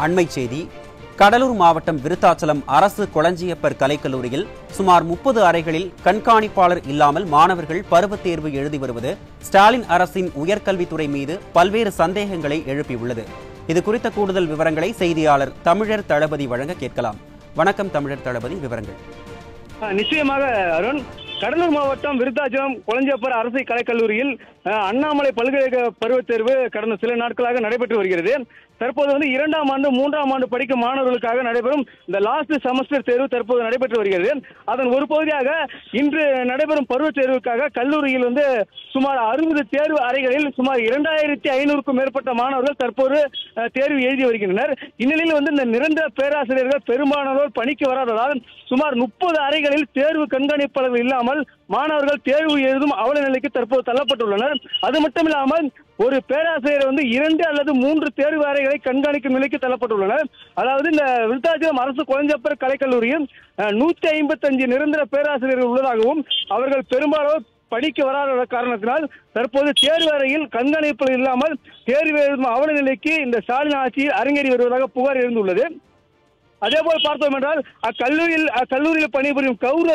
அண்மை செய்தி. கடலூர் மாவட்டம் விருத்தாச்சலம் அரசு கொளஞ்சியப்பர் கலைக்கல்லூரியில் சுமார் 30 அறைகளில் கண்காணிப்பாளர் இல்லாமல் மாணவர்கள் பருவத் தேர்வு எழுதி வருவது ஸ்டாலின் அரசின் உயர்கல்வித்துறை மீது பல்வேறு சந்தேகங்களை எழுப்பியுள்ளது. இது குறித்த கூடுதல் விவரங்களை செய்தியாளர் தமிழர் தளபதி வழங்க கேட்கலாம். வணக்கம் தமிழர் தளபதி, விவரங்கள். நிச்சயமாக அருண், கடலூர் மாவட்டம் விருத்தாச்சலம் கொளஞ்சியப்பர் அரசு கலைக்கல்லூரியில் அண்ணாமலை பல்கலைக்கழக பருவத் தேர்வு கடந்த சில நாட்களாக நடைபெற்று வருகிறது. தற்போது 2ஆம் ஆண்டு 3ஆம் ஆண்டு படிக்கும் மாணவர்களுக்காக நடைபெறும் இந்த லாஸ்ட் செமஸ்டர் தேர்வு தற்போது நடைபெற்று வருகிறது. அதன் ஒரு பகுதியாக இன்று நடைபெறும் பருவத் தேர்வுக்காக கல்லூரியில் சுமார் 60 தேர்வு அறைகளில் சுமார் 2500க்கும் மேற்பட்ட மாணவர்கள் தற்போது தேர்வு எழுதி வருகின்றனர். இந்நிலையில் இந்த நிரந்தர பேராசிரியர்கள் பெரும்பாலானோர் பணிக்கு வராததால் சுமார் 30 அறைகளில் தேர்வு கண்காணிப்பாளர்கள் இல்லாமல் மாணவர்கள் தேர்வு எழுதும் அவல நிலைக்கு தற்போது தள்ளப்பட்டுள்ளனர். அது மட்டுமில்லாமல் ஒரு பேராசிரியர் 2 அல்லது 3 தேர்வு அறைகளை கண்காணிக்கும் நிலைக்கு தள்ளப்பட்டுள்ளனர். அதாவது இந்த விருத்தாச்சலம் அரசு கொளஞ்சியப்பர் கலைக்கல்லூரியில் 155 நிரந்தர பேராசிரியர்கள் உள்ளதாகவும் அவர்கள் பெரும்பாலும் பணிக்கு வராத காரணத்தினால் தற்போது தேர்வு அறையில் கண்காணிப்பு இல்லாமல் தேர்வு எழுதும் அவல நிலைக்கு இந்த ஸ்டாலின் ஆட்சியில் அரங்கேறி வருவதாக புகார் எழுந்துள்ளது. அதேபோல் பார்த்தோம் என்றால் கல்லூரியில் பணிபுரியும் கௌரவ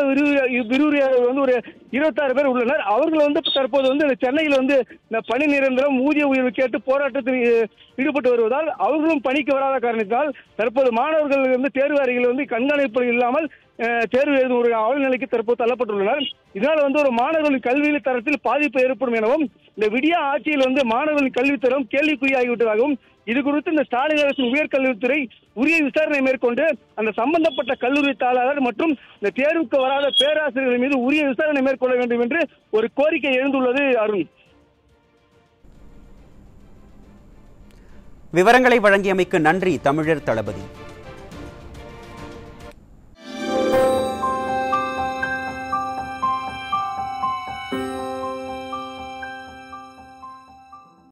விரிவுரையாளர்கள் ஒரு 26 பேர் உள்ளனர். அவர்கள் தற்போது சென்னையில் இந்த பணி நிரந்தரம் ஊதிய உயர்வு கேட்டு போராட்டத்தில் ஈடுபட்டு வருவதால் அவர்களும் பணிக்கு வராத காரணத்தால் தற்போது மாணவர்கள் தேர்வு அறையில் கண்காணிப்பு இல்லாமல் தேர்வு எழுதும் ஒரு அவல நிலைக்கு தற்போது தள்ளப்பட்டுள்ளனர். இதனால் ஒரு மாணவர்களின் கல்வி தரத்தில் பாதிப்பு ஏற்படும் எனவும் இந்த விடியா ஆட்சியில் மாணவர்களின் கல்வித்தரம் கேள்விக்குறியாகிவிட்டதாகவும் இது குறித்து இந்த ஸ்டாலின் அரசின் உயர்கல்வித்துறை உரிய விசாரணை மேற்கொண்டு அந்த சம்பந்தப்பட்ட கல்லூரி தாளாளர் மற்றும் இந்த தேர்வுக்கு வராத பேராசிரியர்கள் மீது உரிய விசாரணை மேற்கொள்ள வேண்டும் என்று ஒரு கோரிக்கை எழுந்துள்ளது. அருண், விவரங்களை வழங்கியமைக்கு நன்றி தமிழர் தளபதி.